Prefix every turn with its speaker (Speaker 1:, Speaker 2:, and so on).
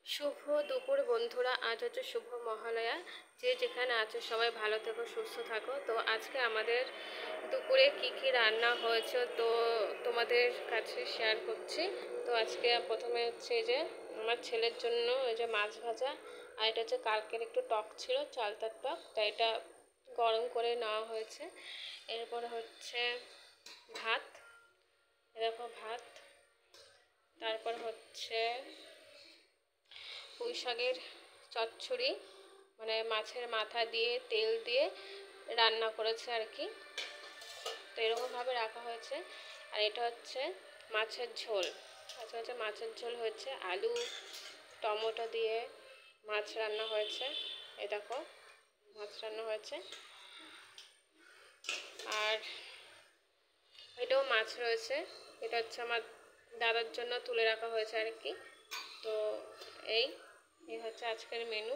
Speaker 1: শুভ দুপুর বন্ধুরা, আজ হচ্ছে শুভ মহালয়া। যে যেখানে আছো সবাই ভালো থেকো, সুস্থ থাকো। তো আজকে আমাদের দুপুরে কি কি রান্না হয়েছে তো তোমাদের কাছে শেয়ার করছি। তো আজকে প্রথমে হচ্ছে এই যে আমার ছেলের জন্য এই যে মাছ ভাজা, আর এটা হচ্ছে কালকের একটু টক ছিল, চালতার টক, তাই এটা গরম করে নেওয়া হয়েছে। এরপরে হচ্ছে ভাত, এরকম ভাত। তারপর হচ্ছে পুঁই শাকের চচ্চড়ি, মানে মাছের মাথা দিয়ে তেল দিয়ে রান্না করেছে আর কি। তো এরকমভাবে রাখা হয়েছে। আর এটা হচ্ছে মাছের ঝোল, আচ্ছা হচ্ছে মাছের ঝোল হয়েছে, আলু টমেটো দিয়ে মাছ রান্না হয়েছে। এই দেখো মাছ রান্না হয়েছে। আর এটাও মাছ রয়েছে, এটা হচ্ছে আমার দাদার জন্য তুলে রাখা হয়েছে আর কি। তো এই হচ্ছে আজকের মেনু।